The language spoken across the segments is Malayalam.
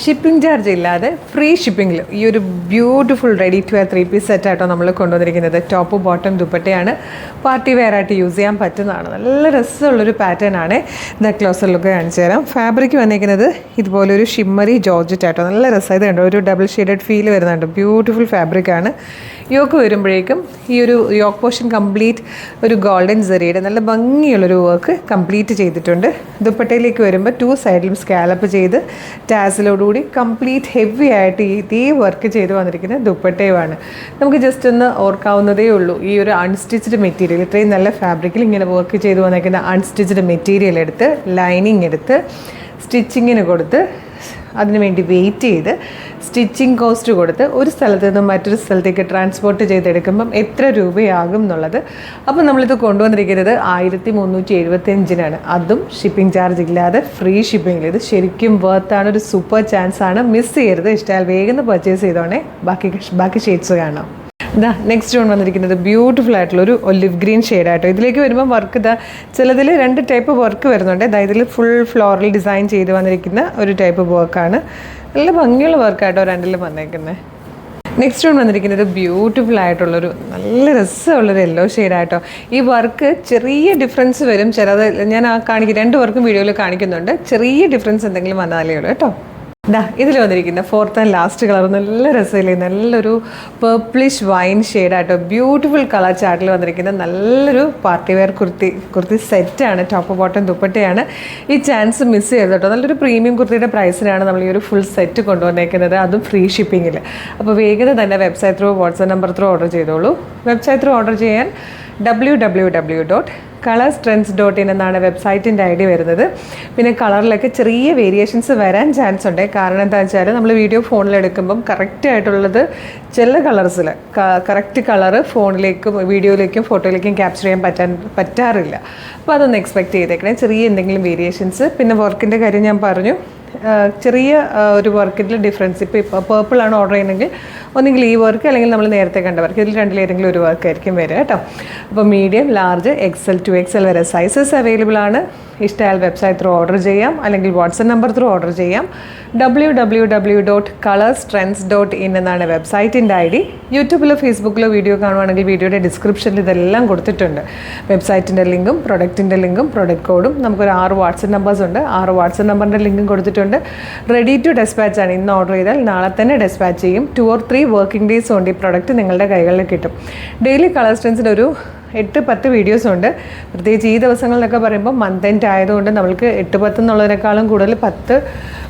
ഷിപ്പിംഗ് ചാർജ് ഇല്ലാതെ ഫ്രീ ഷിപ്പിങ്ങിൽ ഈ ഒരു beautiful ready to wear 3-piece സെറ്റായിട്ടോ നമ്മൾ കൊണ്ടുവന്നിരിക്കുന്നത്. ടോപ്പ് ബോട്ടം ദുപ്പട്ടയാണ്. പാർട്ടി വെയർ ആയിട്ട് യൂസ് ചെയ്യാൻ പറ്റുന്നതാണ്. നല്ല രസമുള്ളൊരു പാറ്റേൺ ആണ്. ഇത് ക്ലോസർ ലുക്ക് കാണിച്ചു തരാം. ഫാബ്രിക് വന്നിരിക്കുന്നത് ഇതുപോലെ ഒരു ഷിമ്മറി ജോർജറ്റ് ആയിട്ടോ. നല്ല രസം. ഇത് കണ്ടോ, ഒരു ഡബിൾ ഷെയ്ഡഡ് ഫീൽ വരുന്നുണ്ട്. ബ്യൂട്ടിഫുൾ ഫാബ്രിക്കാണ്. യോക്ക് വരുമ്പോഴേക്കും ഈ ഒരു യോക്ക് പോർഷൻ കംപ്ലീറ്റ് ഒരു ഗോൾഡൻ സെറിയുടെ നല്ല ഭംഗിയുള്ളൊരു വർക്ക് കംപ്ലീറ്റ് ചെയ്തിട്ടുണ്ട്. ദുപ്പട്ടയിലേക്ക് വരുമ്പോൾ 2 സൈഡിലും സ്കാലപ്പ് ചെയ്ത് ടാസിലോടുകൂടി കംപ്ലീറ്റ് ഹെവി ആയിട്ട് ഇതേ വർക്ക് ചെയ്ത് വന്നിരിക്കുന്ന ദുപ്പട്ടയുമാണ്. നമുക്ക് ജസ്റ്റ് ഒന്ന് ഓർക്കാവുന്നതേ ഉള്ളൂ. ഈ ഒരു അൺസ്റ്റിച്ച്ഡ് മെറ്റീരിയൽ, ഇത്രയും നല്ല ഫാബ്രിക്കിൽ ഇങ്ങനെ വർക്ക് ചെയ്ത് വന്നിരിക്കുന്ന അൺസ്റ്റിച്ച്ഡ് മെറ്റീരിയൽ എടുത്ത് ലൈനിങ് എടുത്ത് സ്റ്റിച്ചിങ്ങിന് കൊടുത്ത് അതിനുവേണ്ടി വെയിറ്റ് ചെയ്ത് സ്റ്റിച്ചിങ് കോസ്റ്റ് കൊടുത്ത് ഒരു സ്ഥലത്ത് നിന്ന് മറ്റൊരു സ്ഥലത്തേക്ക് ട്രാൻസ്പോർട്ട് ചെയ്തെടുക്കുമ്പം എത്ര രൂപയാകും എന്നുള്ളത്. അപ്പോൾ നമ്മളിത് കൊണ്ടുവന്നിരിക്കുന്നത് 1375-നാണ്. അതും ഷിപ്പിംഗ് ചാർജ് ഇല്ലാതെ ഫ്രീ ഷിപ്പിങ്ങിൽ. ഇത് ശരിക്കും വർത്താണ്. ഒരു സൂപ്പർ ചാൻസാണ്. മിസ് ചെയ്യരുത്. ഇഷ്ടമായാൽ വേഗം പർച്ചേസ് ചെയ്തോണേ. ബാക്കി ഷെയ്ഡ്സ് കാണാം. ഇതാ നെക്സ്റ്റ് വൺ വന്നിരിക്കുന്നത് ബ്യൂട്ടിഫുൾ ആയിട്ടുള്ളൊരു ഒലിവ് ഗ്രീൻ ഷെയ്ഡായിട്ടോ. ഇതിലേക്ക് വരുമ്പോൾ വർക്ക് ചിലതിൽ 2 ടൈപ്പ് വർക്ക് വരുന്നുണ്ട്. ഇതിൽ ഫുൾ ഫ്ലോറൽ ഡിസൈൻ ചെയ്ത് വന്നിരിക്കുന്ന ഒരു ടൈപ്പ് വർക്കാണ്. നല്ല ഭംഗിയുള്ള വർക്കായിട്ടോ രണ്ടിലും വന്നേക്കുന്നത്. നെക്സ്റ്റ് വൺ വന്നിരിക്കുന്നത് ബ്യൂട്ടിഫുൾ ആയിട്ടുള്ളൊരു നല്ല രസമുള്ളൊരു യെല്ലോ ഷെയ്ഡായിട്ടോ. ഈ വർക്ക് ചെറിയ ഡിഫറൻസ് വരും. ചിലത് ഞാൻ കാണിക്കും, 2 വർക്കും വീഡിയോയിൽ കാണിക്കുന്നുണ്ട്. ചെറിയ ഡിഫറൻസ് എന്തെങ്കിലും വന്നാലേ ഉള്ളൂ കേട്ടോ. ഇതിൽ വന്നിരിക്കുന്ന 4th ആൻഡ് ലാസ്റ്റ് കളർ നല്ല രസമില്ലേ, നല്ലൊരു പേർപ്പിളിഷ് വൈൻ ഷെയ്ഡായിട്ടോ. ബ്യൂട്ടിഫുൾ കളർ ചാർട്ടിൽ വന്നിരിക്കുന്ന നല്ലൊരു പാർട്ടി വെയർ കുർത്തി സെറ്റാണ്. ടോപ്പ് ബോട്ടം ദുപ്പട്ടയാണ്. ഈ ചാൻസ് മിസ് ചെയ്ത് കേട്ടോ. നല്ലൊരു പ്രീമിയം കുർത്തിയുടെ പ്രൈസിനാണ് നമ്മൾ ഈ ഒരു ഫുൾ സെറ്റ് കൊണ്ടുവന്നേക്കുന്നത്, അതും ഫ്രീ ഷിപ്പിങ്ങിൽ. അപ്പോൾ വേഗം തന്നെ website through WhatsApp number through order ചെയ്തോളൂ. വെബ്സൈറ്റ് ത്രൂ ഓർഡർ ചെയ്യാൻ www.colorstrends.in എന്നാണ് വെബ്സൈറ്റിൻ്റെ ID വരുന്നത്. പിന്നെ കളറിലൊക്കെ ചെറിയ വേരിയേഷൻസ് വരാൻ ചാൻസ് ഉണ്ട്. കാരണം എന്താ വെച്ചാൽ നമ്മൾ വീഡിയോ ഫോണിലെടുക്കുമ്പം കറക്റ്റ് ആയിട്ടുള്ളത് ചില കളേഴ്സിൽ കറക്റ്റ് കളറ് ഫോണിലേക്കും വീഡിയോയിലേക്കും ഫോട്ടോയിലേക്കും ക്യാപ്ചർ ചെയ്യാൻ പറ്റാറില്ല. അപ്പോൾ അതൊന്ന് എക്സ്പെക്റ്റ് ചെയ്തേക്കണേ. ചെറിയ എന്തെങ്കിലും വേരിയേഷൻസ്. പിന്നെ വർക്കിൻ്റെ കാര്യം ഞാൻ പറഞ്ഞു, ചെറിയ ഒരു വർക്കിൻ്റെ ഡിഫറൻസ്. ഇപ്പോൾ പേർപ്പിളാണ് ഓർഡർ ചെയ്യുന്നതെങ്കിൽ ഒന്നെങ്കിൽ ഈ വർക്ക് അല്ലെങ്കിൽ നമ്മൾ നേരത്തെ കണ്ട വർക്ക്, ഇതിൽ രണ്ടിലേതെങ്കിലും ഒരു വർക്ക് ആയിരിക്കും വരിക കേട്ടോ. അപ്പോൾ medium, large, XL to XL വരെ സൈസസ് അവൈലബിൾ ആണ്. ഇഷ്ടമായാൽ വെബ്സൈറ്റ് ത്രൂ ഓർഡർ ചെയ്യാം, അല്ലെങ്കിൽ വാട്സപ്പ് നമ്പർ ത്രൂ ഓർഡർ ചെയ്യാം. www.colorstrends.in എന്നാണ് വെബ്സൈറ്റിൻ്റെ ID. യൂട്യൂബിലോ ഫേസ്ബുക്കിലോ വീഡിയോ കാണുവാണെങ്കിൽ വീഡിയോയുടെ ഡിസ്ക്രിപ്ഷനിൽ ഇതെല്ലാം കൊടുത്തിട്ടുണ്ട്. വെബ്സൈറ്റിൻ്റെ ലിങ്കും പ്രൊഡക്റ്റിൻ്റെ ലിങ്കും പ്രൊഡക്റ്റ് കോഡും. നമുക്കൊരു 6 വാട്സപ്പ് നമ്പേഴ്സ് ഉണ്ട്. 6 വാട്സപ്പ് നമ്പറിൻ്റെ ലിങ്കും കൊടുത്തിട്ടുണ്ട്. റെഡി ടു ഡെസ്പാച്ച് ആണ്. ഇന്ന് ഓർഡർ ചെയ്താൽ നാളെ തന്നെ ഡെസ്പാച്ച് ചെയ്യും. 2 or 3 വർക്കിംഗ് ഡേയ്സ് കൊണ്ട് ഈ പ്രൊഡക്റ്റ് നിങ്ങളുടെ കൈകളിൽ കിട്ടും. ഡെയിലി കളർ സ്ട്രെൻസിൻ്റെ ഒരു 8-10 വീഡിയോസ് ഉണ്ട്. പ്രത്യേകിച്ച് ഈ ദിവസങ്ങളിലൊക്കെ പറയുമ്പോൾ മന്ത് എൻഡ് ആയതുകൊണ്ട് നമ്മൾക്ക് 8-10 എന്നുള്ളതിനേക്കാളും കൂടുതൽ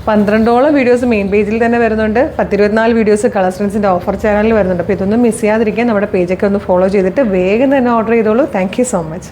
10-12ഓളം വീഡിയോസ് മെയിൻ പേജിൽ തന്നെ വരുന്നുണ്ട്. 10-24 വീഡിയോസ് കളർ സ്ട്രെൻസിൻ്റെ ഓഫർ ചാനലിൽ വരുന്നുണ്ട്. അപ്പോൾ ഇതൊന്നും മിസ് ചെയ്യാതിരിക്കാൻ നമ്മുടെ പേജൊക്കെ ഒന്ന് ഫോളോ ചെയ്തിട്ട് വേഗം തന്നെ ഓർഡർ ചെയ്തോളൂ. Thank you so much.